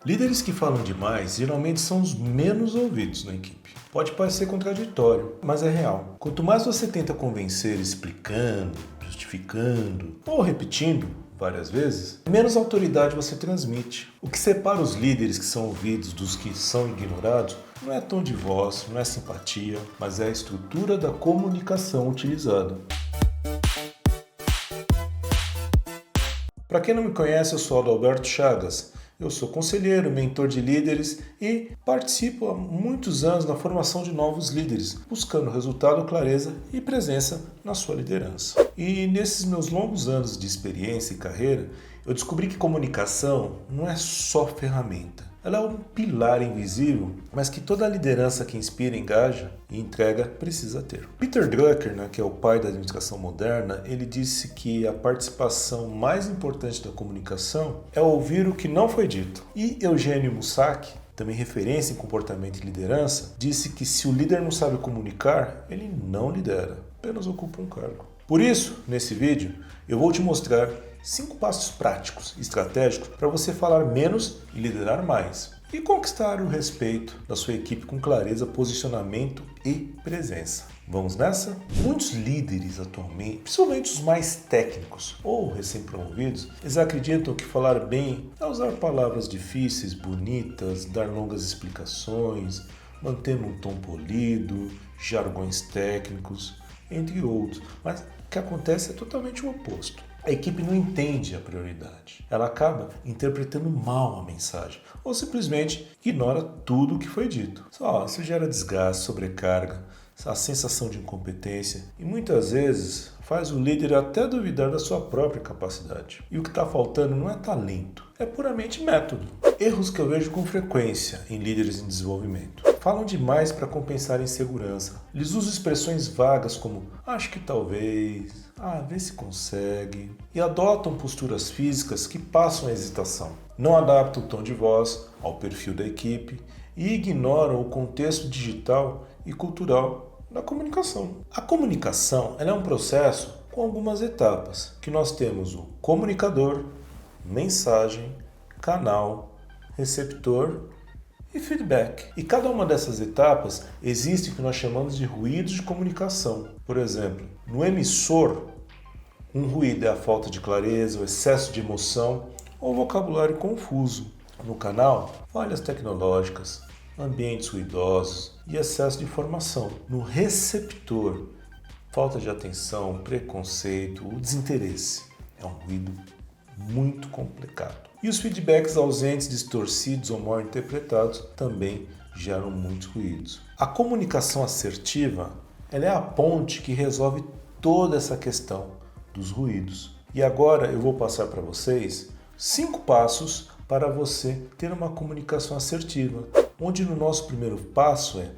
Líderes que falam demais geralmente são os menos ouvidos na equipe. Pode parecer contraditório, mas é real. Quanto mais você tenta convencer explicando, justificando ou repetindo várias vezes, menos autoridade você transmite. O que separa os líderes que são ouvidos dos que são ignorados não é tom de voz, não é simpatia, mas é a estrutura da comunicação utilizada. Para quem não me conhece, eu sou Adalberto Chagas. Eu sou conselheiro, mentor de líderes e participo há muitos anos na formação de novos líderes, buscando resultado, clareza e presença na sua liderança. E nesses meus longos anos de experiência e carreira, eu descobri que comunicação não é só ferramenta. Ela é um pilar invisível, mas que toda liderança que inspira, engaja e entrega precisa ter. Peter Drucker, que é o pai da administração moderna, ele disse que a participação mais importante da comunicação é ouvir o que não foi dito. E Eugênio Mussac, também referência em comportamento e liderança, disse que se o líder não sabe comunicar, ele não lidera, apenas ocupa um cargo. Por isso, nesse vídeo, eu vou te mostrar 5 passos práticos e estratégicos para você falar menos e liderar mais. E conquistar o respeito da sua equipe com clareza, posicionamento e presença. Vamos nessa? Muitos líderes atualmente, principalmente os mais técnicos ou recém-promovidos, eles acreditam que falar bem é usar palavras difíceis, bonitas, dar longas explicações, mantendo um tom polido, jargões técnicos, entre outros. Mas o que acontece é totalmente o oposto. A equipe não entende a prioridade. Ela acaba interpretando mal a mensagem ou simplesmente ignora tudo o que foi dito. Isso gera desgaste, sobrecarga, a sensação de incompetência e muitas vezes faz o líder até duvidar da sua própria capacidade. E o que está faltando não é talento, é puramente método. Erros que eu vejo com frequência em líderes em desenvolvimento. Falam demais para compensar a insegurança. Eles usam expressões vagas como acho que talvez, vê se consegue, e adotam posturas físicas que passam a hesitação. Não adaptam o tom de voz ao perfil da equipe e ignoram o contexto digital e cultural da comunicação. A comunicação é um processo com algumas etapas, que nós temos o comunicador, mensagem, canal, receptor e feedback. E cada uma dessas etapas existe o que nós chamamos de ruídos de comunicação. Por exemplo, no emissor, um ruído é a falta de clareza, o excesso de emoção ou vocabulário confuso. No canal, falhas tecnológicas, ambientes ruidosos e excesso de informação. No receptor, falta de atenção, preconceito, o desinteresse. É um ruído muito complicado. E os feedbacks ausentes, distorcidos ou mal interpretados também geram muitos ruídos. A comunicação assertiva é a ponte que resolve toda essa questão dos ruídos. E agora eu vou passar para vocês 5 passos para você ter uma comunicação assertiva, onde no nosso primeiro passo é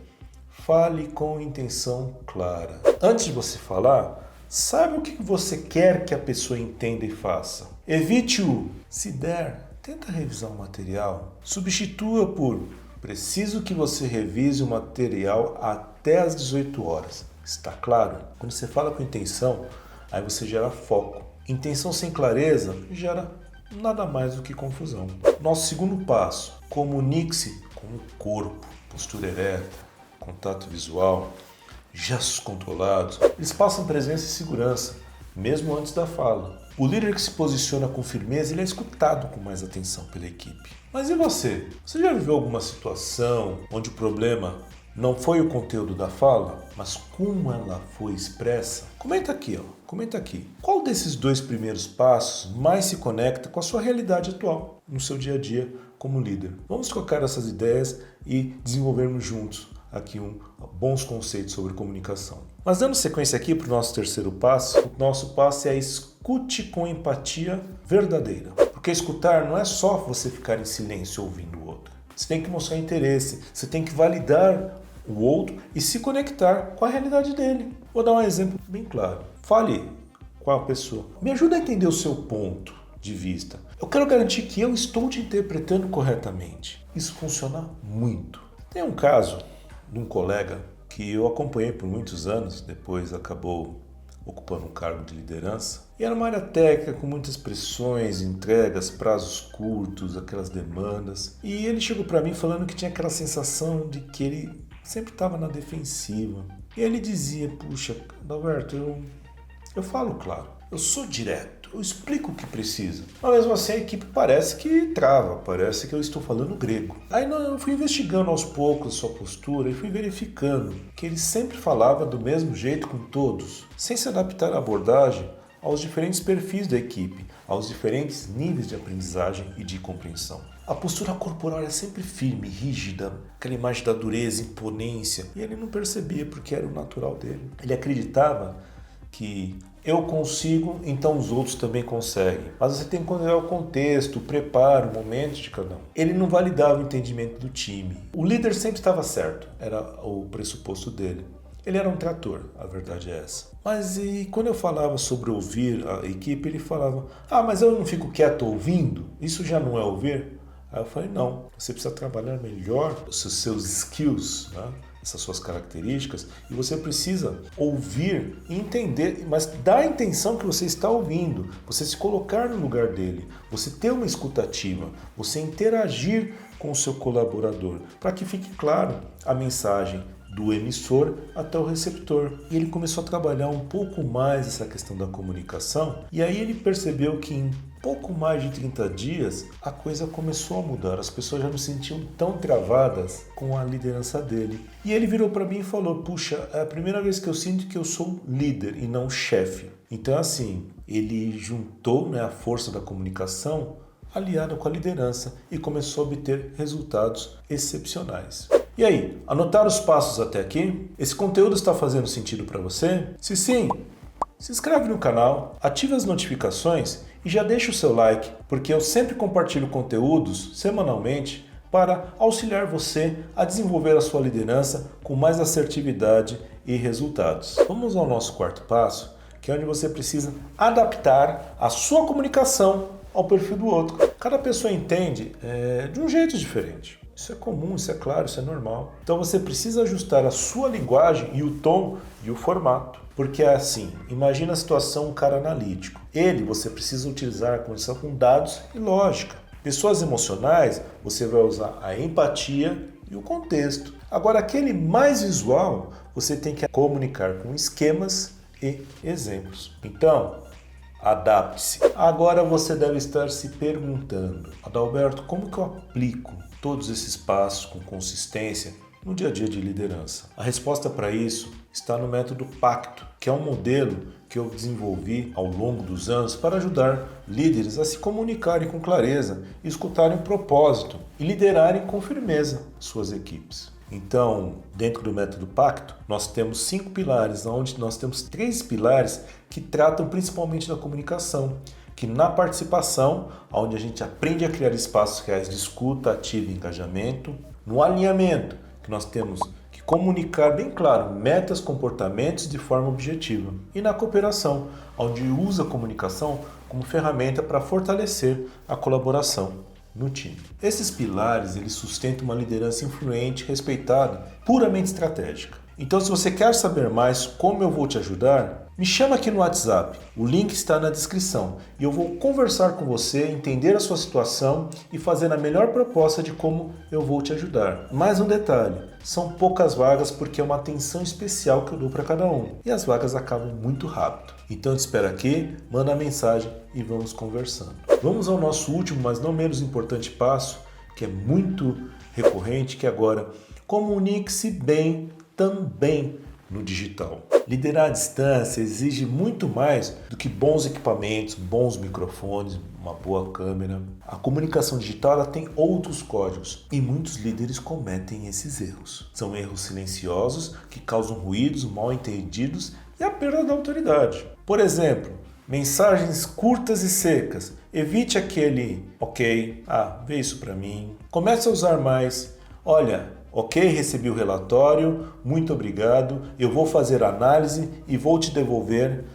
fale com intenção clara. Antes de você falar, saiba o que você quer que a pessoa entenda e faça. Evite o se der, tenta revisar o material. Substitua por preciso que você revise o material até às 18 horas. Está claro? Quando você fala com intenção, aí você gera foco. Intenção sem clareza gera nada mais do que confusão. Nosso segundo passo, comunique-se com o corpo, postura ereta, contato visual, gestos controlados. Eles passam presença e segurança, mesmo antes da fala. O líder que se posiciona com firmeza, ele é escutado com mais atenção pela equipe. Mas e você? Você já viveu alguma situação onde o problema não foi o conteúdo da fala, mas como ela foi expressa? Comenta aqui, comenta aqui. Qual desses 2 primeiros passos mais se conecta com a sua realidade atual, no seu dia a dia como líder? Vamos trocar essas ideias e desenvolvermos juntos aqui bons conceitos sobre comunicação. Mas dando sequência aqui para o nosso terceiro passo, o nosso passo é escute com empatia verdadeira. Porque escutar não é só você ficar em silêncio ouvindo o outro. Você tem que mostrar interesse, você tem que validar o outro e se conectar com a realidade dele. Vou dar um exemplo bem claro. Fale com a pessoa. Me ajuda a entender o seu ponto de vista. Eu quero garantir que eu estou te interpretando corretamente. Isso funciona muito. Tem um caso de um colega que eu acompanhei por muitos anos, depois acabou ocupando um cargo de liderança. E era uma área técnica com muitas pressões, entregas, prazos curtos, aquelas demandas. E ele chegou para mim falando que tinha aquela sensação de que ele sempre estava na defensiva. E ele dizia, puxa, Adalberto, eu falo claro, eu sou direto, eu explico o que precisa. Mas mesmo assim a equipe parece que trava, parece que eu estou falando grego. Aí eu fui investigando aos poucos sua postura e fui verificando que ele sempre falava do mesmo jeito com todos, sem se adaptar à abordagem aos diferentes perfis da equipe, aos diferentes níveis de aprendizagem e de compreensão. A postura corporal era sempre firme, rígida, aquela imagem da dureza, imponência, e ele não percebia porque era o natural dele. Ele acreditava que eu consigo, então os outros também conseguem. Mas você tem que considerar o contexto, o preparo, o momento de cada um. Ele não validava o entendimento do time. O líder sempre estava certo, era o pressuposto dele. Ele era um trator, a verdade é essa. Mas e quando eu falava sobre ouvir a equipe, ele falava, mas eu não fico quieto ouvindo? Isso já não é ouvir? Aí eu falei, não, você precisa trabalhar melhor os seus skills, né? Essas suas características, e você precisa ouvir e entender, mas dar a intenção que você está ouvindo, você se colocar no lugar dele, você ter uma escutativa, você interagir com o seu colaborador, para que fique claro a mensagem do emissor até o receptor. E ele começou a trabalhar um pouco mais essa questão da comunicação, e aí ele percebeu que em pouco mais de 30 dias, a coisa começou a mudar. As pessoas já não se sentiam tão travadas com a liderança dele. E ele virou para mim e falou, puxa, é a primeira vez que eu sinto que eu sou líder e não chefe. Então, assim, ele juntou, né, a força da comunicação aliada com a liderança e começou a obter resultados excepcionais. E aí, anotaram os passos até aqui? Esse conteúdo está fazendo sentido para você? Se sim, se inscreve no canal, ative as notificações e já deixa o seu like, porque eu sempre compartilho conteúdos semanalmente para auxiliar você a desenvolver a sua liderança com mais assertividade e resultados. Vamos ao nosso quarto passo, que é onde você precisa adaptar a sua comunicação ao perfil do outro. Cada pessoa entende de um jeito diferente. Isso é comum, isso é claro, isso é normal. Então você precisa ajustar a sua linguagem e o tom e o formato. Porque é assim, imagina a situação um cara analítico. Você precisa utilizar a condição com dados e lógica. Pessoas emocionais, você vai usar a empatia e o contexto. Agora, aquele mais visual, você tem que comunicar com esquemas e exemplos. Então, adapte-se. Agora você deve estar se perguntando, Adalberto, como que eu aplico todos esses passos com consistência no dia a dia de liderança? A resposta para isso está no método Pacto, que é um modelo que eu desenvolvi ao longo dos anos para ajudar líderes a se comunicarem com clareza, escutarem o propósito e liderarem com firmeza suas equipes. Então, dentro do método Pacto, nós temos 5 pilares, onde nós temos 3 pilares que tratam principalmente da comunicação, que na participação, onde a gente aprende a criar espaços reais de escuta, ativa e engajamento, no alinhamento, que nós temos que comunicar bem claro metas, comportamentos de forma objetiva, e na cooperação, onde usa a comunicação como ferramenta para fortalecer a colaboração no time. Esses pilares, eles sustentam uma liderança influente, respeitada, puramente estratégica. Então, se você quer saber mais como eu vou te ajudar, me chama aqui no WhatsApp, o link está na descrição e eu vou conversar com você, entender a sua situação e fazer a melhor proposta de como eu vou te ajudar. Mais um detalhe, são poucas vagas porque é uma atenção especial que eu dou para cada um e as vagas acabam muito rápido. Então eu te espero aqui, manda a mensagem e vamos conversando. Vamos ao nosso último, mas não menos importante passo, que é muito recorrente, que é agora comunique-se bem também no digital. Liderar à distância exige muito mais do que bons equipamentos, bons microfones, uma boa câmera. A comunicação digital ela tem outros códigos e muitos líderes cometem esses erros. São erros silenciosos que causam ruídos, mal entendidos e a perda da autoridade. Por exemplo, mensagens curtas e secas. Evite aquele ok, vê isso para mim. Comece a usar mais. Olha, ok, recebi o relatório, muito obrigado, eu vou fazer a análise e vou te devolver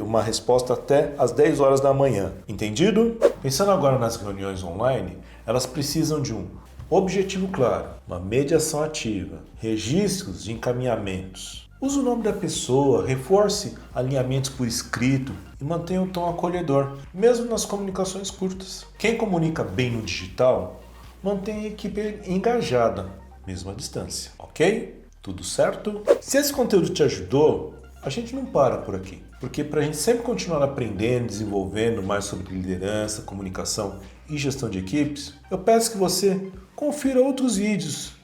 uma resposta até às 10 horas da manhã. Entendido? Pensando agora nas reuniões online, elas precisam de um objetivo claro, uma mediação ativa, registros de encaminhamentos, Use o nome da pessoa, reforce alinhamentos por escrito e mantenha um tom acolhedor, mesmo nas comunicações curtas. Quem comunica bem no digital, mantém a equipe engajada, mesmo à distância, ok? Tudo certo? Se esse conteúdo te ajudou, a gente não para por aqui, porque para a gente sempre continuar aprendendo, desenvolvendo mais sobre liderança, comunicação e gestão de equipes, eu peço que você confira outros vídeos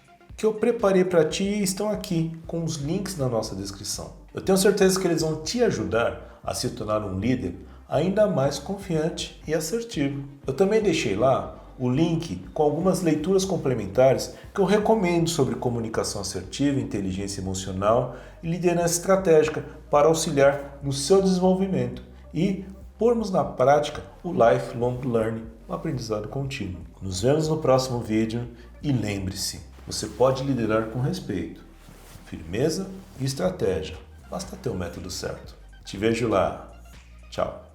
que eu preparei para ti e estão aqui com os links na nossa descrição. Eu tenho certeza que eles vão te ajudar a se tornar um líder ainda mais confiante e assertivo. Eu também deixei lá o link com algumas leituras complementares que eu recomendo sobre comunicação assertiva, inteligência emocional e liderança estratégica para auxiliar no seu desenvolvimento e pormos na prática o lifelong learning, o aprendizado contínuo. Nos vemos no próximo vídeo e lembre-se, você pode liderar com respeito, firmeza e estratégia. Basta ter o método certo. Te vejo lá. Tchau.